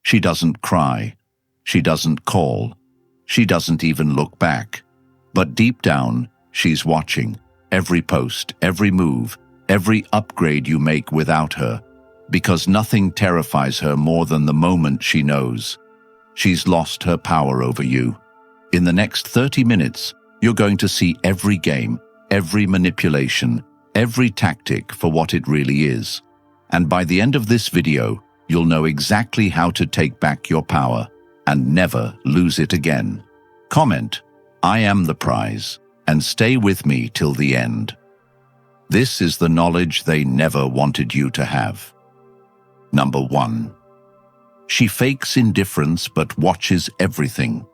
She doesn't cry. She doesn't call. She doesn't even look back. But deep down, she's watching every post, every move, every upgrade you make without her, because nothing terrifies her more than the moment she knows she's lost her power over you. In the next 30 minutes, you're going to see every game, every manipulation, every tactic for what it really is. And by the end of this video, you'll know exactly how to take back your power and never lose it again. Comment, "I am the prize," and stay with me till the end. This is the knowledge they never wanted you to have. Number 1. She fakes indifference but watches everything.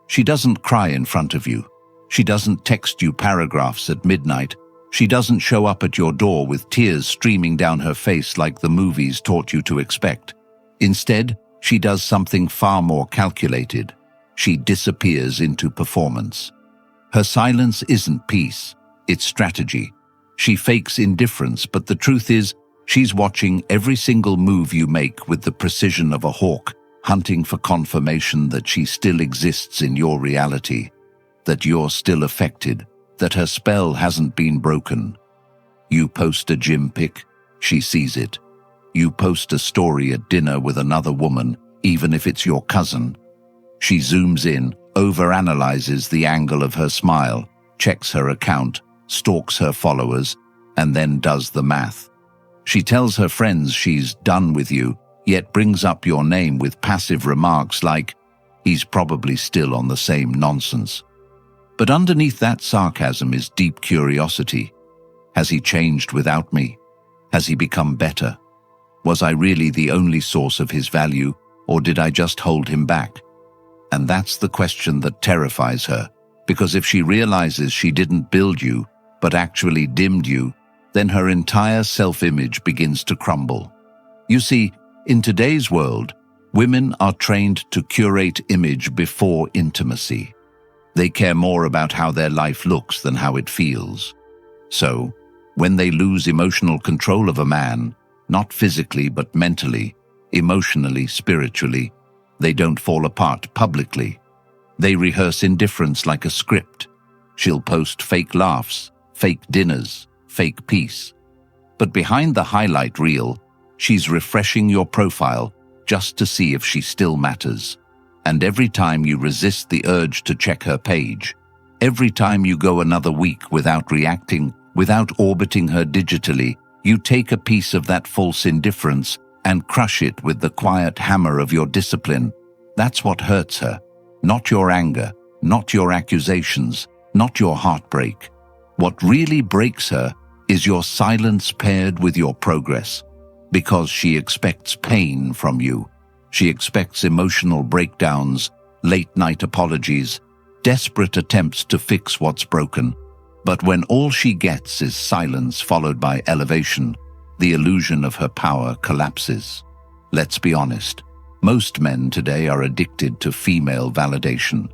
She doesn't cry in front of you. She doesn't text you paragraphs at midnight. She doesn't show up at your door with tears streaming down her face like the movies taught you to expect. Instead, she does something far more calculated. She disappears into performance. Her silence isn't peace, it's strategy. She fakes indifference, but the truth is, she's watching every single move you make with the precision of a hawk, hunting for confirmation that she still exists in your reality, that you're still affected, that her spell hasn't been broken. You post a gym pic, she sees it. You post a story at dinner with another woman, even if it's your cousin. She zooms in, overanalyzes the angle of her smile, checks her account, stalks her followers, and then does the math. She tells her friends she's done with you, yet brings up your name with passive remarks like, "He's probably still on the same nonsense." But underneath that sarcasm is deep curiosity. Has he changed without me? Has he become better? Was I really the only source of his value, or did I just hold him back? And that's the question that terrifies her, because if she realizes she didn't build you, but actually dimmed you, then her entire self-image begins to crumble. You see, in today's world, women are trained to curate image before intimacy. They care more about how their life looks than how it feels. So, when they lose emotional control of a man, not physically but mentally, emotionally, spiritually, they don't fall apart publicly. They rehearse indifference like a script. She'll post fake laughs, fake dinners, fake peace. But behind the highlight reel, she's refreshing your profile just to see if she still matters. And every time you resist the urge to check her page, every time you go another week without reacting, without orbiting her digitally, you take a piece of that false indifference and crush it with the quiet hammer of your discipline. That's what hurts her. Not your anger, not your accusations, not your heartbreak. What really breaks her is your silence paired with your progress, because she expects pain from you. She expects emotional breakdowns, late-night apologies, desperate attempts to fix what's broken. But when all she gets is silence followed by elevation, the illusion of her power collapses. Let's be honest. Most men today are addicted to female validation.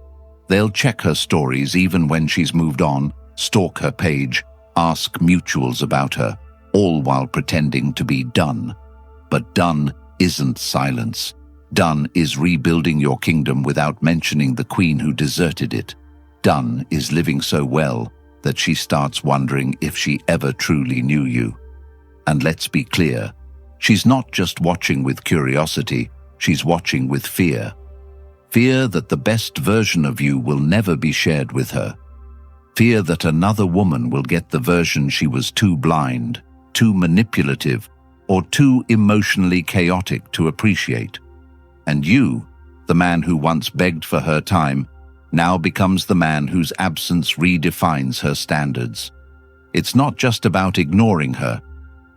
They'll check her stories even when she's moved on, stalk her page, ask mutuals about her, all while pretending to be done. But done isn't silence. Done is rebuilding your kingdom without mentioning the queen who deserted it. Done is living so well that she starts wondering if she ever truly knew you. And let's be clear, she's not just watching with curiosity, she's watching with fear. Fear that the best version of you will never be shared with her. Fear that another woman will get the version she was too blind, too manipulative, or too emotionally chaotic to appreciate. And you, the man who once begged for her time, now becomes the man whose absence redefines her standards. It's not just about ignoring her.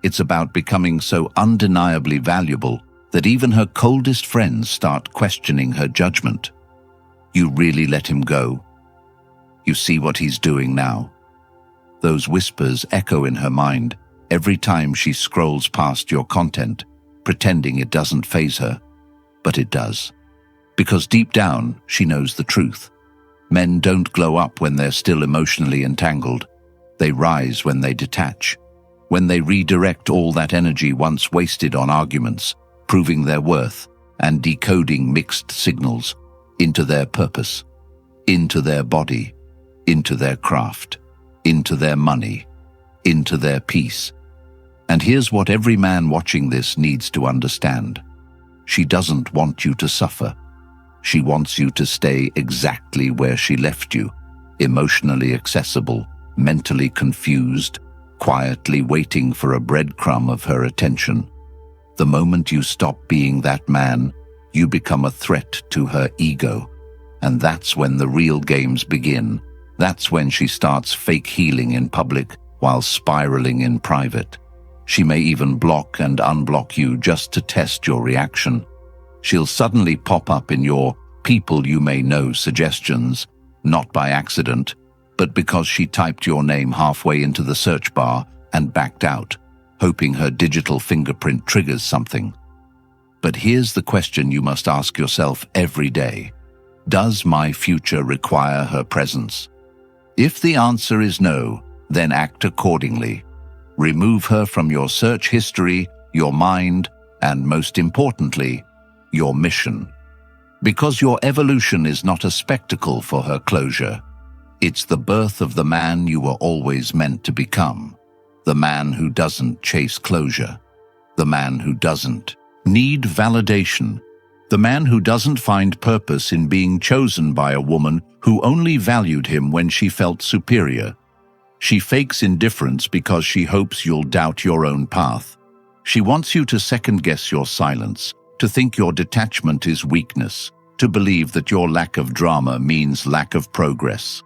It's about becoming so undeniably valuable that even her coldest friends start questioning her judgment. You really let him go? You see what he's doing now? Those whispers echo in her mind every time she scrolls past your content, pretending it doesn't faze her. But it does. Because deep down, she knows the truth. Men don't glow up when they're still emotionally entangled. They rise when they detach, when they redirect all that energy once wasted on arguments, proving their worth, and decoding mixed signals into their purpose, into their body, into their craft, into their money, into their peace. And here's what every man watching this needs to understand. She doesn't want you to suffer. She wants you to stay exactly where she left you, emotionally accessible, mentally confused, quietly waiting for a breadcrumb of her attention. The moment you stop being that man, you become a threat to her ego. And that's when the real games begin. That's when she starts fake healing in public while spiraling in private. She may even block and unblock you just to test your reaction. She'll suddenly pop up in your people you may know suggestions, not by accident, but because she typed your name halfway into the search bar and backed out, hoping her digital fingerprint triggers something. But here's the question you must ask yourself every day. Does my future require her presence? If the answer is no, then act accordingly. Remove her from your search history, your mind, and most importantly, your mission. Because your evolution is not a spectacle for her closure. It's the birth of the man you were always meant to become. The man who doesn't chase closure. The man who doesn't need validation. The man who doesn't find purpose in being chosen by a woman who only valued him when she felt superior. She fakes indifference because she hopes you'll doubt your own path. She wants you to second-guess your silence, to think your detachment is weakness, to believe that your lack of drama means lack of progress.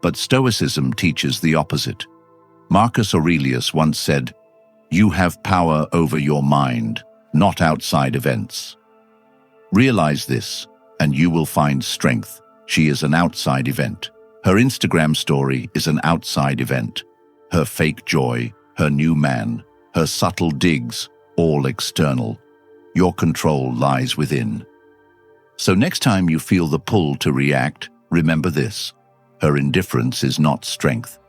But Stoicism teaches the opposite. Marcus Aurelius once said, "You have power over your mind, not outside events." Realize this, and you will find strength. She is an outside event. Her Instagram story is an outside event. Her fake joy, her new man, her subtle digs, all external. Your control lies within. So next time you feel the pull to react, remember this. Her indifference is not strength.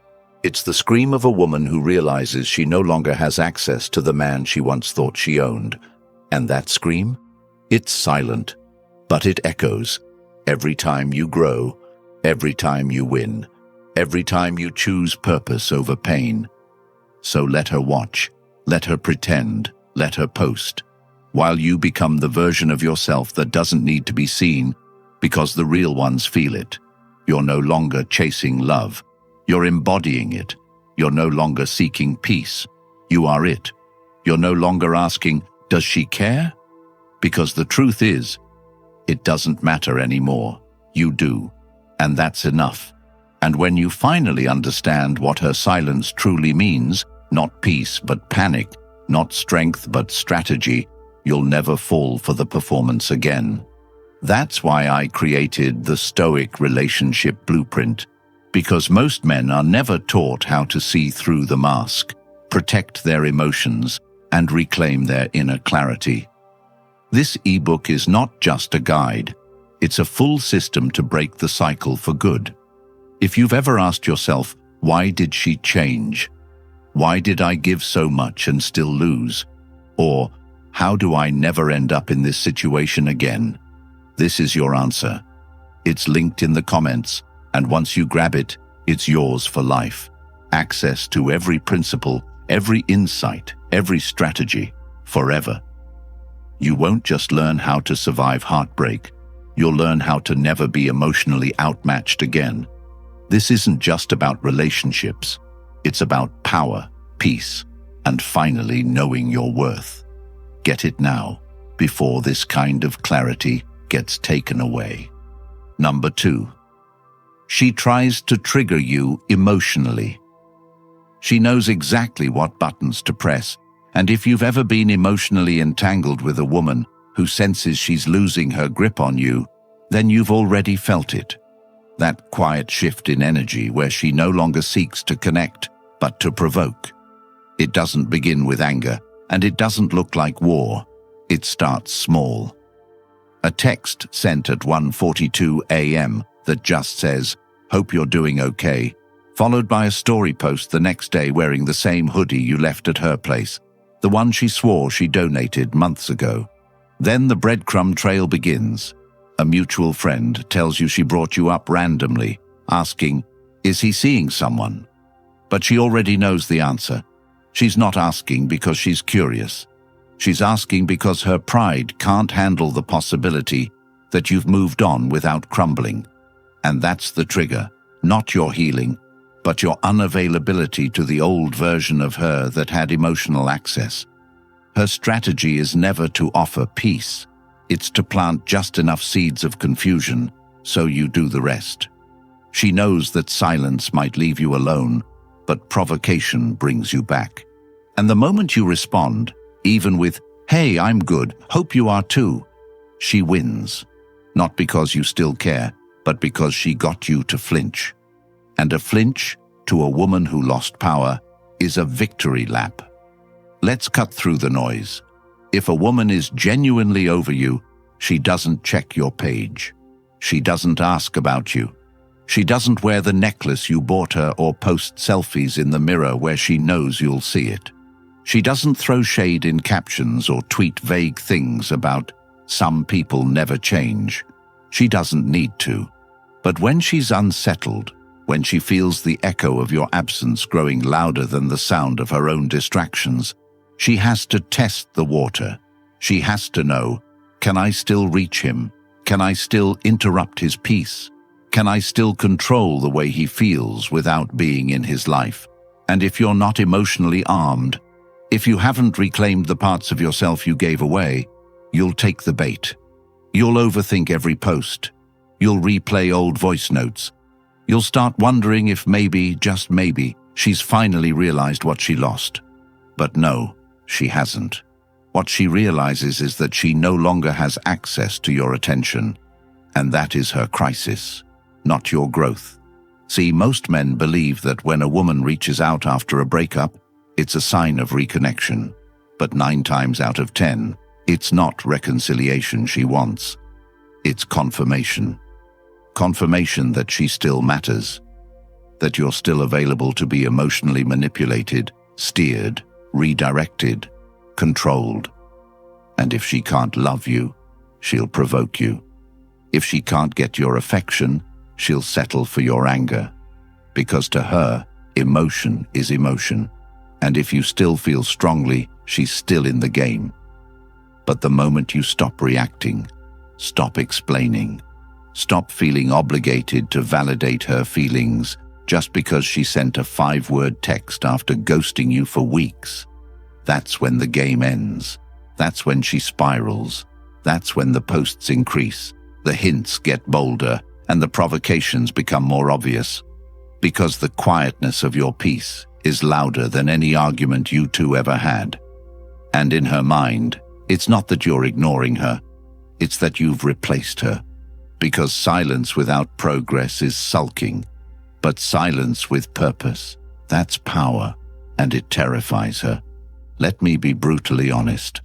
It's the scream of a woman who realizes she no longer has access to the man she once thought she owned. And that scream? It's silent, but it echoes. Every time you grow, every time you win, every time you choose purpose over pain. So let her watch, let her pretend, let her post, while you become the version of yourself that doesn't need to be seen, because the real ones feel it. You're no longer chasing love. You're embodying it. You're no longer seeking peace. You are it. You're no longer asking, does she care? Because the truth is, it doesn't matter anymore. You do. And that's enough. And when you finally understand what her silence truly means, not peace but panic, not strength but strategy, you'll never fall for the performance again. That's why I created the Stoic Relationship Blueprint, because most men are never taught how to see through the mask, protect their emotions, and reclaim their inner clarity. This ebook is not just a guide, it's a full system to break the cycle for good. If you've ever asked yourself, why did she change? Why did I give so much and still lose? Or, how do I never end up in this situation again? This is your answer. It's linked in the comments, and once you grab it, it's yours for life. Access to every principle, every insight, every strategy, forever. You won't just learn how to survive heartbreak, you'll learn how to never be emotionally outmatched again. This isn't just about relationships, it's about power, peace, and finally knowing your worth. Get it now, before this kind of clarity gets taken away. Number 2. She tries to trigger you emotionally. She knows exactly what buttons to press, and if you've ever been emotionally entangled with a woman who senses she's losing her grip on you, then you've already felt it. That quiet shift in energy where she no longer seeks to connect, but to provoke. It doesn't begin with anger, and it doesn't look like war. It starts small. A text sent at 1:42 a.m. that just says, "Hope you're doing okay," followed by a story post the next day wearing the same hoodie you left at her place, the one she swore she donated months ago. Then the breadcrumb trail begins. A mutual friend tells you she brought you up randomly, asking, "Is he seeing someone?" But she already knows the answer. She's not asking because she's curious. She's asking because her pride can't handle the possibility that you've moved on without crumbling. And that's the trigger, not your healing, but your unavailability to the old version of her that had emotional access. Her strategy is never to offer peace. It's to plant just enough seeds of confusion so you do the rest. She knows that silence might leave you alone, but provocation brings you back. And the moment you respond, even with, "Hey, I'm good, hope you are too," she wins. Not because you still care, but because she got you to flinch. And a flinch, to a woman who lost power, is a victory lap. Let's cut through the noise. If a woman is genuinely over you, she doesn't check your page. She doesn't ask about you. She doesn't wear the necklace you bought her or post selfies in the mirror where she knows you'll see it. She doesn't throw shade in captions or tweet vague things about "some people never change." She doesn't need to. But when she's unsettled, when she feels the echo of your absence growing louder than the sound of her own distractions, she has to test the water. She has to know, can I still reach him? Can I still interrupt his peace? Can I still control the way he feels without being in his life? And if you're not emotionally armed, if you haven't reclaimed the parts of yourself you gave away, you'll take the bait. You'll overthink every post. You'll replay old voice notes. You'll start wondering if maybe, just maybe, she's finally realized what she lost. But no, she hasn't. What she realizes is that she no longer has access to your attention, and that is her crisis, not your growth. See, most men believe that when a woman reaches out after a breakup, it's a sign of reconnection. But 9 times out of 10, it's not reconciliation she wants. It's confirmation. Confirmation that she still matters, that you're still available to be emotionally manipulated, steered, redirected, controlled. And if she can't love you, she'll provoke you. If she can't get your affection, she'll settle for your anger. Because to her, emotion is emotion. And if you still feel strongly, she's still in the game. But the moment you stop reacting, stop explaining, stop feeling obligated to validate her feelings just because she sent a 5-word text after ghosting you for weeks, that's when the game ends. That's when she spirals. That's when the posts increase, the hints get bolder, and the provocations become more obvious. Because the quietness of your peace is louder than any argument you two ever had. And in her mind, it's not that you're ignoring her, it's that you've replaced her. Because silence without progress is sulking, but silence with purpose, that's power, and it terrifies her. Let me be brutally honest.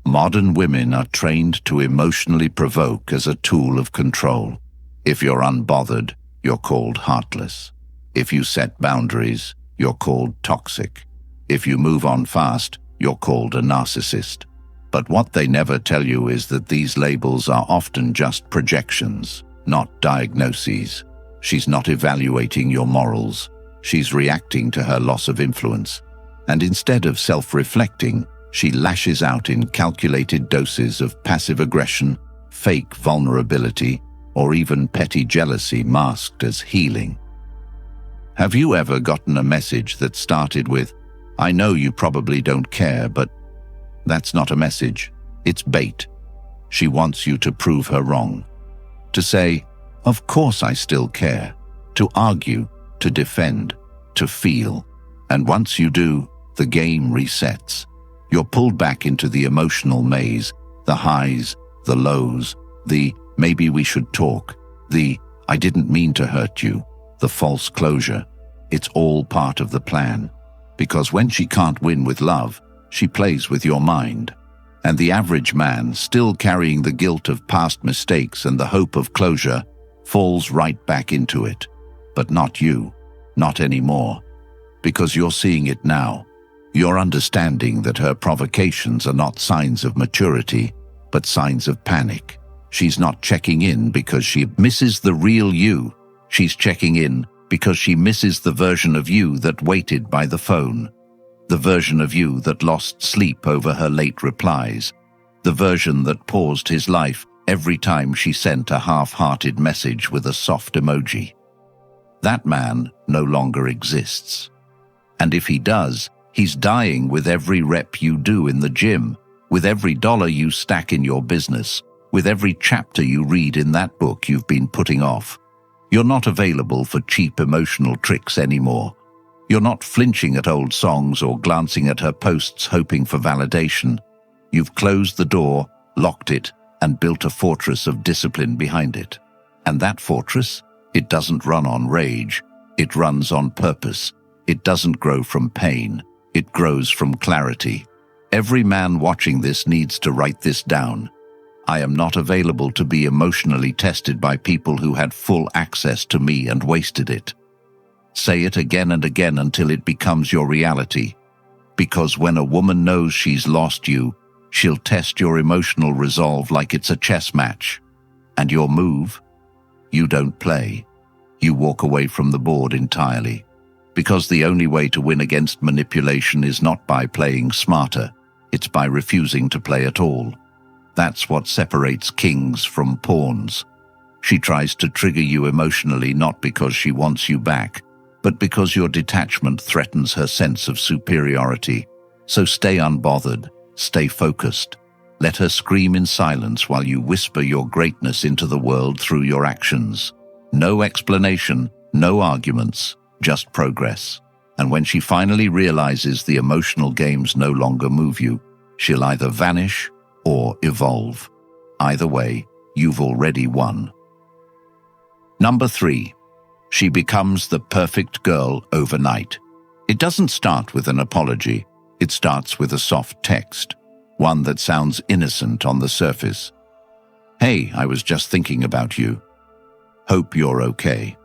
Modern women are trained to emotionally provoke as a tool of control. If you're unbothered, you're called heartless. If you set boundaries, you're called toxic. If you move on fast, you're called a narcissist. But what they never tell you is that these labels are often just projections, not diagnoses. She's not evaluating your morals. She's reacting to her loss of influence. And instead of self-reflecting, she lashes out in calculated doses of passive aggression, fake vulnerability, or even petty jealousy masked as healing. Have you ever gotten a message that started with, "I know you probably don't care, but..." That's not a message. It's bait. She wants you to prove her wrong. To say, "Of course I still care." To argue, to defend, to feel. And once you do, the game resets. You're pulled back into the emotional maze, the highs, the lows, the "maybe we should talk," the "I didn't mean to hurt you," the false closure. It's all part of the plan. Because when she can't win with love, she plays with your mind. And the average man, still carrying the guilt of past mistakes and the hope of closure, falls right back into it. But not you. Not anymore. Because you're seeing it now. You're understanding that her provocations are not signs of maturity. but signs of panic. She's not checking in because she misses the real you. She's checking in because she misses the version of you that waited by the phone, the version of you that lost sleep over her late replies, the version that paused his life every time she sent a half-hearted message with a soft emoji. That man no longer exists. And if he does, he's dying with every rep you do in the gym, with every dollar you stack in your business, with every chapter you read in that book you've been putting off. You're not available for cheap emotional tricks anymore. You're not flinching at old songs or glancing at her posts hoping for validation. You've closed the door, locked it, and built a fortress of discipline behind it. And that fortress? It doesn't run on rage. It runs on purpose. It doesn't grow from pain. It grows from clarity. Every man watching this needs to write this down. I am not available to be emotionally tested by people who had full access to me and wasted it. Say it again and again until it becomes your reality. Because when a woman knows she's lost you, she'll test your emotional resolve like it's a chess match. And your move? You don't play. You walk away from the board entirely. Because the only way to win against manipulation is not by playing smarter, it's by refusing to play at all. That's what separates kings from pawns. She tries to trigger you emotionally not because she wants you back, but because your detachment threatens her sense of superiority. So stay unbothered, stay focused. Let her scream in silence while you whisper your greatness into the world through your actions. No explanation, no arguments, just progress. And when she finally realizes the emotional games no longer move you, she'll either vanish or evolve. Either way, you've already won. Number 3. She becomes the perfect girl overnight. It doesn't start with an apology. It starts with a soft text, one that sounds innocent on the surface. Hey, I was just thinking about you. Hope you're okay.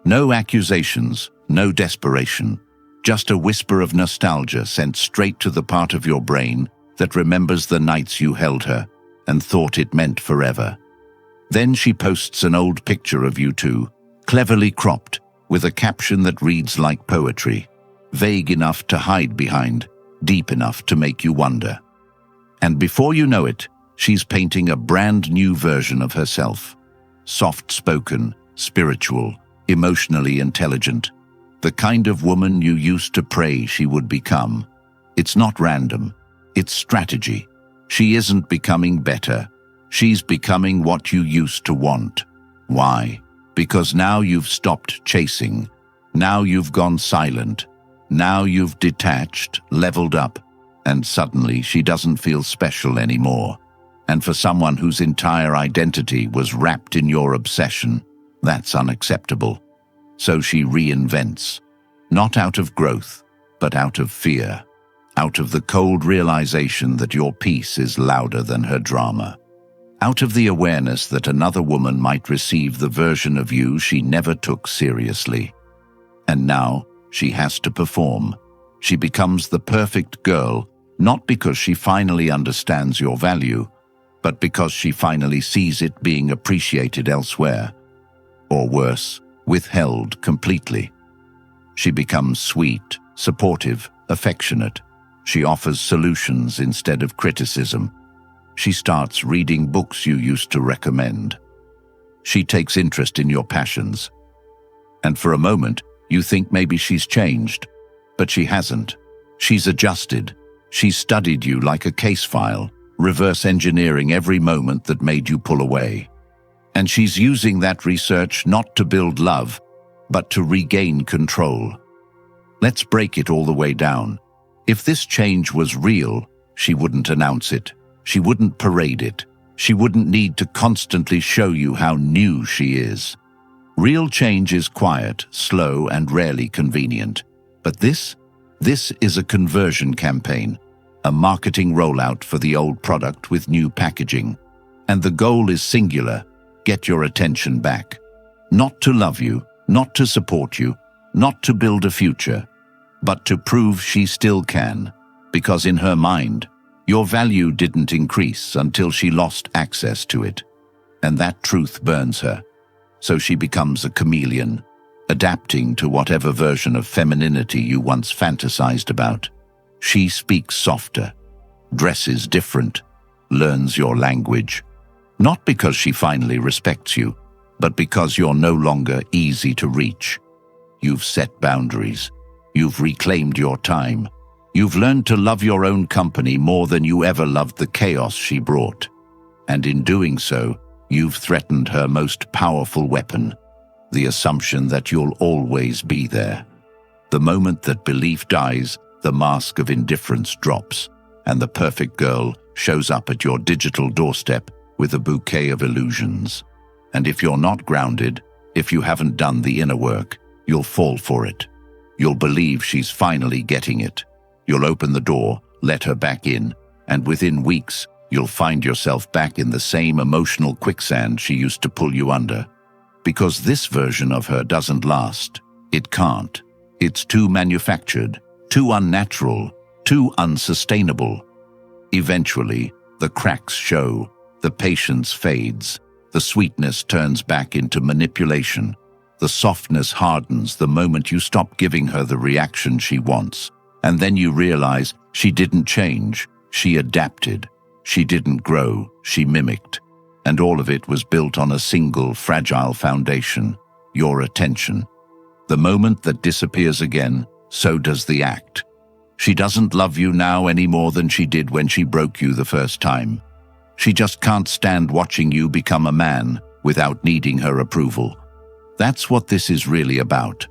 No accusations, no desperation, just a whisper of nostalgia sent straight to the part of your brain that remembers the nights you held her and thought it meant forever. Then she posts an old picture of you two, cleverly cropped, with a caption that reads like poetry, vague enough to hide behind, deep enough to make you wonder. And before you know it, she's painting a brand new version of herself. Soft-spoken, spiritual, emotionally intelligent, the kind of woman you used to pray she would become. It's not random. It's strategy. She isn't becoming better. She's becoming what you used to want. Why? Because now you've stopped chasing. Now you've gone silent. Now you've detached, leveled up, and suddenly she doesn't feel special anymore. And for someone whose entire identity was wrapped in your obsession, that's unacceptable. So she reinvents, not out of growth, but out of fear. Out of the cold realization that your peace is louder than her drama. Out of the awareness that another woman might receive the version of you she never took seriously. And now, she has to perform. She becomes the perfect girl, not because she finally understands your value, but because she finally sees it being appreciated elsewhere. Or worse, withheld completely. She becomes sweet, supportive, affectionate. She offers solutions instead of criticism. She starts reading books you used to recommend. She takes interest in your passions. And for a moment, you think maybe she's changed, but she hasn't. She's adjusted. She's studied you like a case file, reverse engineering every moment that made you pull away. And she's using that research not to build love, but to regain control. Let's break it all the way down. If this change was real, she wouldn't announce it. She wouldn't parade it. She wouldn't need to constantly show you how new she is. Real change is quiet, slow, and rarely convenient. But this is a conversion campaign, a marketing rollout for the old product with new packaging. And the goal is singular: get your attention back. Not to love you, not to support you, not to build a future, but to prove she still can, because in her mind, Your value didn't increase until she lost access to it. And that truth burns her. So she becomes a chameleon, adapting to whatever version of femininity you once fantasized about. She speaks softer, dresses different, learns your language. Not because she finally respects you, but because you're no longer easy to reach. You've set boundaries. You've reclaimed your time. You've learned to love your own company more than you ever loved the chaos she brought. And in doing so, you've threatened her most powerful weapon, the assumption that you'll always be there. The moment that belief dies, the mask of indifference drops, and the perfect girl shows up at your digital doorstep with a bouquet of illusions. And if you're not grounded, if you haven't done the inner work, you'll fall for it. You'll believe she's finally getting it. You'll open the door, let her back in, and within weeks, you'll find yourself back in the same emotional quicksand she used to pull you under. Because this version of her doesn't last. It can't. It's too manufactured, too unnatural, too unsustainable. Eventually, the cracks show, the patience fades, the sweetness turns back into manipulation, the softness hardens the moment you stop giving her the reaction she wants. And then you realize she didn't change, she adapted. She didn't grow, she mimicked. And all of it was built on a single fragile foundation, your attention. The moment that disappears again, so does the act. She doesn't love you now any more than she did when she broke you the first time. She just can't stand watching you become a man without needing her approval. That's what this is really about.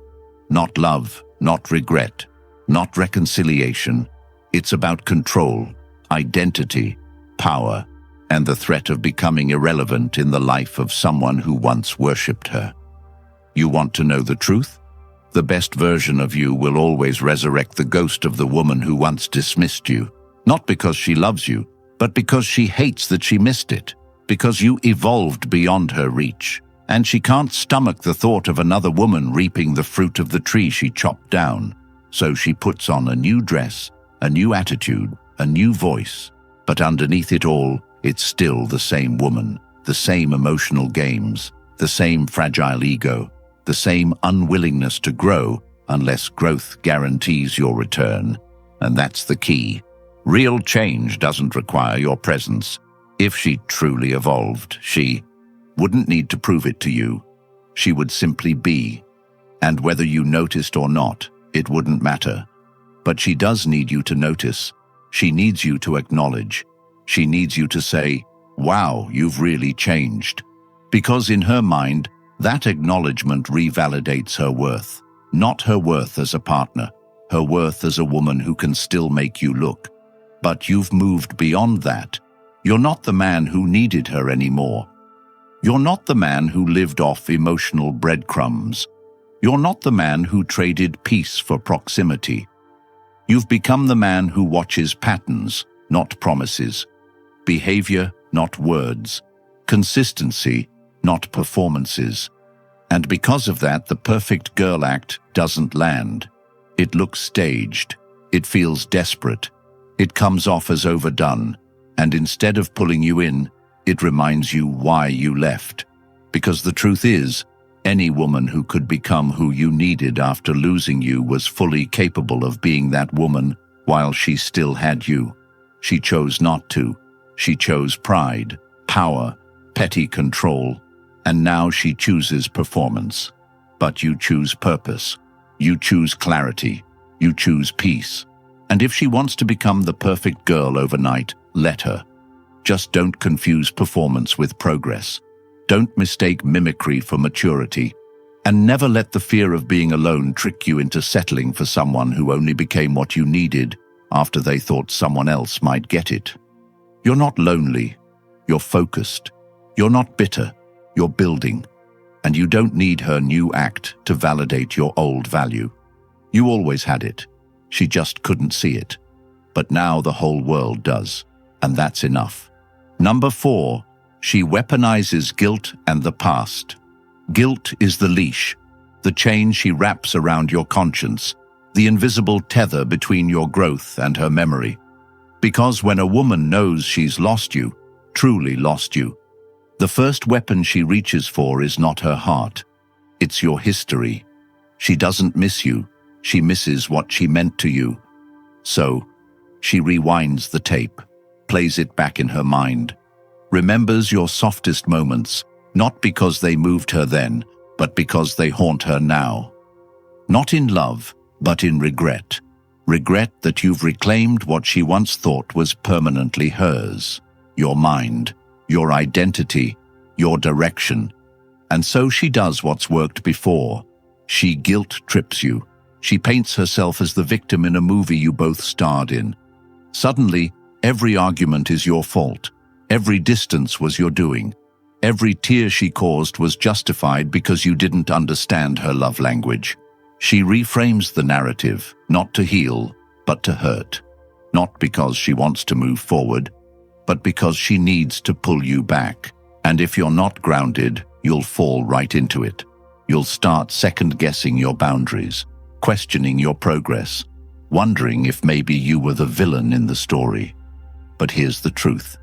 Not love, not regret, not reconciliation. It's about control, identity, power, and the threat of becoming irrelevant in the life of someone who once worshipped her. You want to know the truth? The best version of you will always resurrect the ghost of the woman who once dismissed you, not because she loves you, but because she hates that she missed it, because you evolved beyond her reach, and she can't stomach the thought of another woman reaping the fruit of the tree she chopped down. So she puts on a new dress, a new attitude, a new voice, but underneath it all, it's still the same woman, the same emotional games, the same fragile ego, the same unwillingness to grow unless growth guarantees your return. And that's the key. Real change doesn't require your presence. If she truly evolved, she wouldn't need to prove it to you. She would simply be. And whether you noticed or not, it wouldn't matter. But she does need you to notice. She needs you to acknowledge. She needs you to say, "Wow, you've really changed." Because in her mind, that acknowledgement revalidates her worth. Not her worth as a partner, her worth as a woman who can still make you look. But you've moved beyond that. You're not the man who needed her anymore. You're not the man who lived off emotional breadcrumbs. You're not the man who traded peace for proximity. You've become the man who watches patterns, not promises. Behavior, not words. Consistency, not performances. And because of that, the perfect girl act doesn't land. It looks staged. It feels desperate. It comes off as overdone. And instead of pulling you in, it reminds you why you left. Because the truth is, any woman who could become who you needed after losing you was fully capable of being that woman while she still had you. She chose not to. She chose pride, power, petty control, and now she chooses performance. But you choose purpose. You choose clarity. You choose peace. And if she wants to become the perfect girl overnight, let her. Just don't confuse performance with progress. Don't mistake mimicry for maturity. And never let the fear of being alone trick you into settling for someone who only became what you needed after they thought someone else might get it. You're not lonely. You're focused. You're not bitter. You're building. And you don't need her new act to validate your old value. You always had it. She just couldn't see it. But now the whole world does. And that's enough. Number 4, she weaponizes guilt and the past. Guilt is the leash, the chain she wraps around your conscience, the invisible tether between your growth and her memory. Because when a woman knows she's lost you, truly lost you, the first weapon she reaches for is not her heart. It's your history. She doesn't miss you. She misses what she meant to you. So, she rewinds the tape, plays it back in her mind, remembers your softest moments, not because they moved her then, but because they haunt her now. Not in love, but in regret. Regret that you've reclaimed what she once thought was permanently hers. Your mind, your identity, your direction. And so she does what's worked before. She guilt trips you. She paints herself as the victim in a movie you both starred in. Suddenly, every argument is your fault. Every distance was your doing. Every tear she caused was justified because you didn't understand her love language. She reframes the narrative, not to heal, but to hurt. Not because she wants to move forward, but because she needs to pull you back. And if you're not grounded, you'll fall right into it. You'll start second-guessing your boundaries, questioning your progress, wondering if maybe you were the villain in the story. But here's the truth.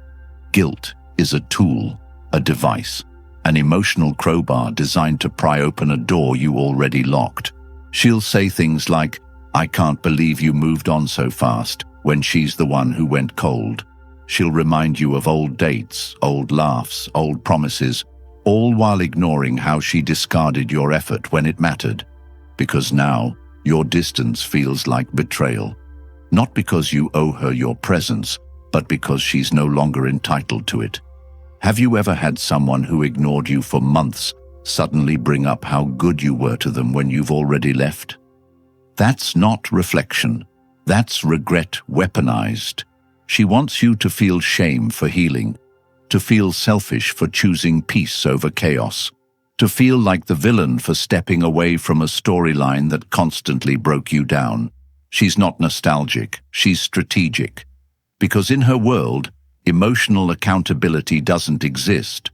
Guilt is a tool, a device, an emotional crowbar designed to pry open a door you already locked. She'll say things like, "I can't believe you moved on so fast," when she's the one who went cold. She'll remind you of old dates, old laughs, old promises, all while ignoring how she discarded your effort when it mattered. Because now, your distance feels like betrayal. Not because you owe her your presence, but because she's no longer entitled to it. Have you ever had someone who ignored you for months suddenly bring up how good you were to them when you've already left? That's not reflection. That's regret weaponized. She wants you to feel shame for healing, to feel selfish for choosing peace over chaos, to feel like the villain for stepping away from a storyline that constantly broke you down. She's not nostalgic, she's strategic. Because in her world, emotional accountability doesn't exist,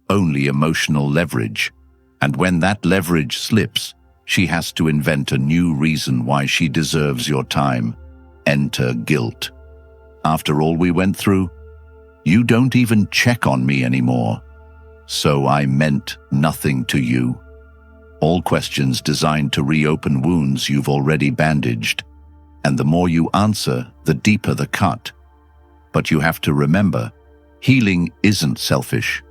only emotional leverage. And when that leverage slips, she has to invent a new reason why she deserves your time. Enter guilt. After all we went through, you don't even check on me anymore. So I meant nothing to you. All questions designed to reopen wounds you've already bandaged. And the more you answer, the deeper the cut. But you have to remember, healing isn't selfish.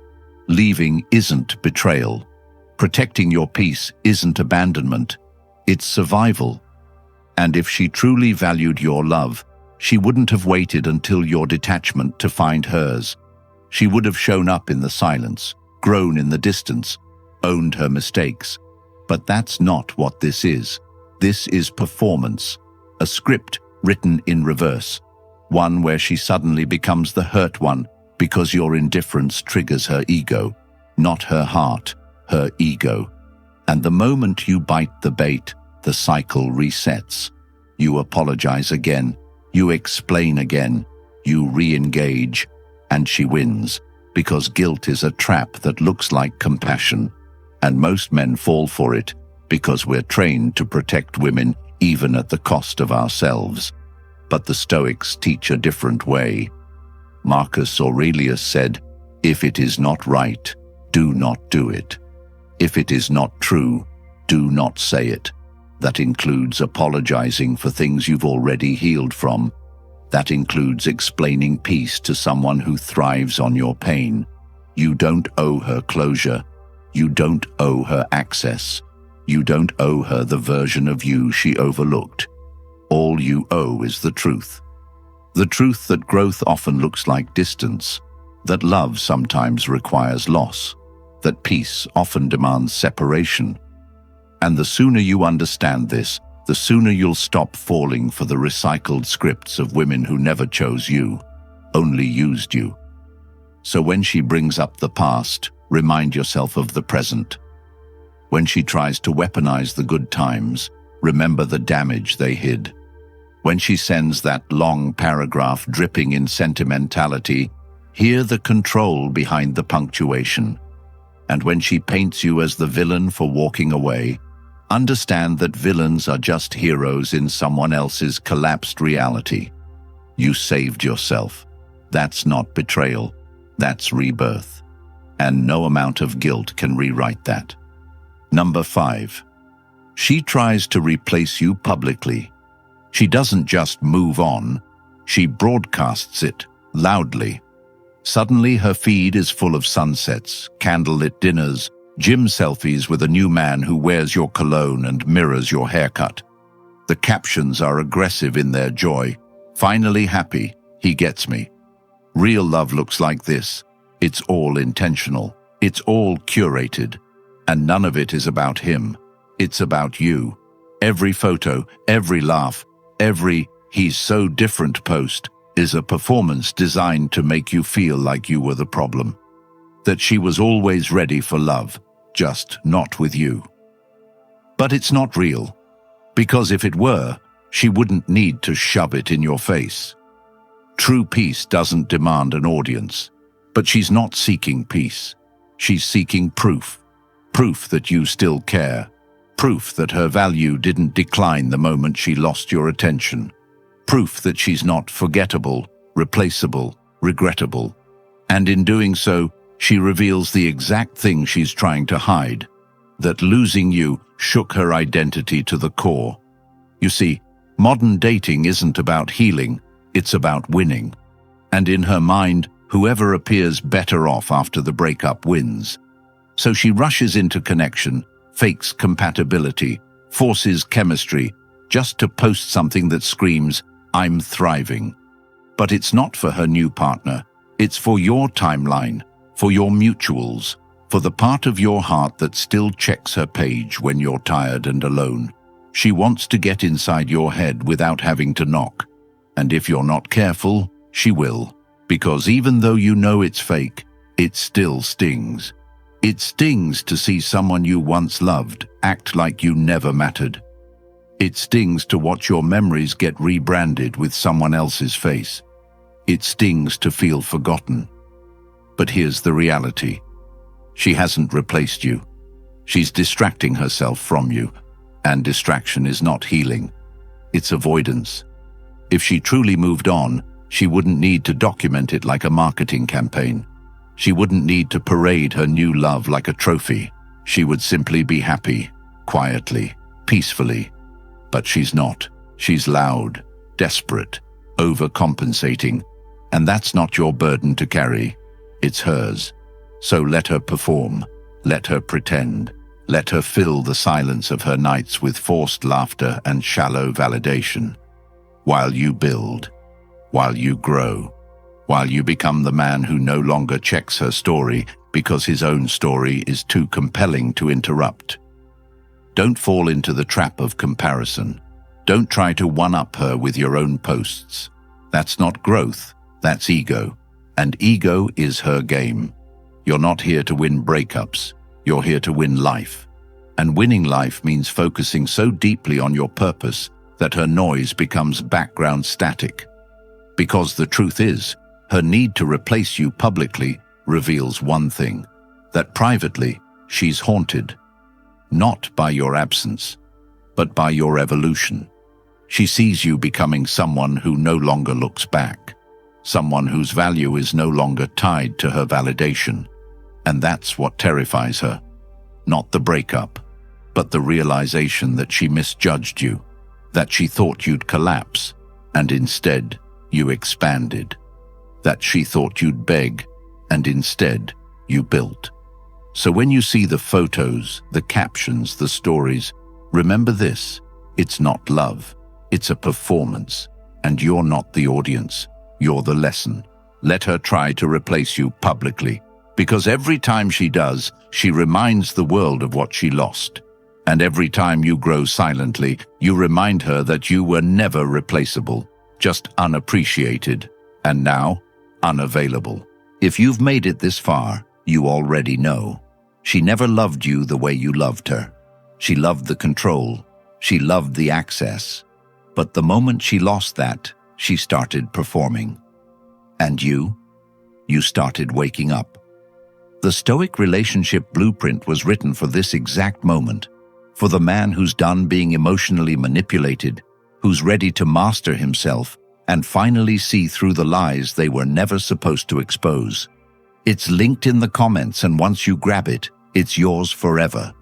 Leaving isn't betrayal. Protecting your peace isn't abandonment. It's survival. And if she truly valued your love, she wouldn't have waited until your detachment to find hers. She would have shown up in the silence, grown in the distance, owned her mistakes. But that's not what this is. This is performance, a script written in reverse, one where she suddenly becomes the hurt one because your indifference triggers her ego, not her heart, her ego. And the moment you bite the bait, the cycle resets. You apologize again, you explain again, you re-engage, and she wins, because guilt is a trap that looks like compassion. And most men fall for it because we're trained to protect women even at the cost of ourselves. But the Stoics teach a different way. Marcus Aurelius said, "If it is not right, do not do it. If it is not true, do not say it." That includes apologizing for things you've already healed from. That includes explaining peace to someone who thrives on your pain. You don't owe her closure. You don't owe her access. You don't owe her the version of you she overlooked. All you owe is the truth. The truth that growth often looks like distance, that love sometimes requires loss, that peace often demands separation. And the sooner you understand this, the sooner you'll stop falling for the recycled scripts of women who never chose you, only used you. So when she brings up the past, remind yourself of the present. When she tries to weaponize the good times, remember the damage they hid. When she sends that long paragraph dripping in sentimentality, hear the control behind the punctuation. And when she paints you as the villain for walking away, understand that villains are just heroes in someone else's collapsed reality. You saved yourself. That's not betrayal. That's rebirth. And no amount of guilt can rewrite that. Number 5. She tries to replace you publicly. She doesn't just move on, she broadcasts it loudly. Suddenly her feed is full of sunsets, candlelit dinners, gym selfies with a new man who wears your cologne and mirrors your haircut. The captions are aggressive in their joy. Finally happy, he gets me. Real love looks like this. It's all intentional. It's all curated. And none of it is about him. It's about you. Every photo, every laugh, every "he's so different" post is a performance designed to make you feel like you were the problem. That she was always ready for love, just not with you. But it's not real. Because if it were, she wouldn't need to shove it in your face. True peace doesn't demand an audience. But she's not seeking peace. She's seeking proof. Proof that you still care. Proof that her value didn't decline the moment she lost your attention. Proof that she's not forgettable, replaceable, regrettable. And in doing so, she reveals the exact thing she's trying to hide. That losing you shook her identity to the core. You see, modern dating isn't about healing, it's about winning. And in her mind, whoever appears better off after the breakup wins. So she rushes into connection, fakes compatibility, forces chemistry, just to post something that screams, "I'm thriving." But it's not for her new partner. It's for your timeline, for your mutuals, for the part of your heart that still checks her page when you're tired and alone. She wants to get inside your head without having to knock. And if you're not careful, she will. Because even though you know it's fake, it still stings. It stings to see someone you once loved act like you never mattered. It stings to watch your memories get rebranded with someone else's face. It stings to feel forgotten. But here's the reality. She hasn't replaced you. She's distracting herself from you. And distraction is not healing. It's avoidance. If she truly moved on, she wouldn't need to document it like a marketing campaign. She wouldn't need to parade her new love like a trophy. She would simply be happy, quietly, peacefully. But she's not. She's loud, desperate, overcompensating. And that's not your burden to carry. It's hers. So let her perform. Let her pretend. Let her fill the silence of her nights with forced laughter and shallow validation. While you build. While you grow. While you become the man who no longer checks her story because his own story is too compelling to interrupt. Don't fall into the trap of comparison. Don't try to one-up her with your own posts. That's not growth, that's ego. And ego is her game. You're not here to win breakups. You're here to win life. And winning life means focusing so deeply on your purpose that her noise becomes background static. Because the truth is, her need to replace you publicly reveals one thing, that privately she's haunted. Not by your absence, but by your evolution. She sees you becoming someone who no longer looks back, someone whose value is no longer tied to her validation. And that's what terrifies her. Not the breakup, but the realization that she misjudged you, that she thought you'd collapse, and instead you expanded. That she thought you'd beg, and instead you built. So when you see the photos, the captions, the stories, remember this: it's not love, it's a performance, and you're not the audience, you're the lesson. Let her try to replace you publicly, because every time she does, she reminds the world of what she lost. And every time you grow silently, you remind her that you were never replaceable, just unappreciated, and now unavailable. If you've made it this far, you already know. She never loved you the way you loved her. She loved the control. She loved the access. But the moment she lost that, she started performing. And you started waking up. The Stoic relationship blueprint was written for this exact moment, for the man who's done being emotionally manipulated, who's ready to master himself, and finally see through the lies they were never supposed to expose. It's linked in the comments, and once you grab it, it's yours forever.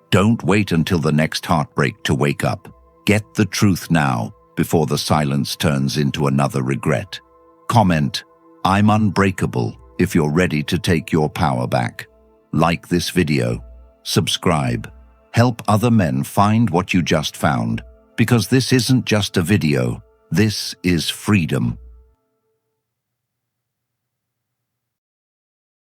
Don't wait until the next heartbreak to wake up. Get the truth now before the silence turns into another regret. Comment, "I'm unbreakable," if you're ready to take your power back. Like this video. Subscribe. Help other men find what you just found, because this isn't just a video. This is freedom.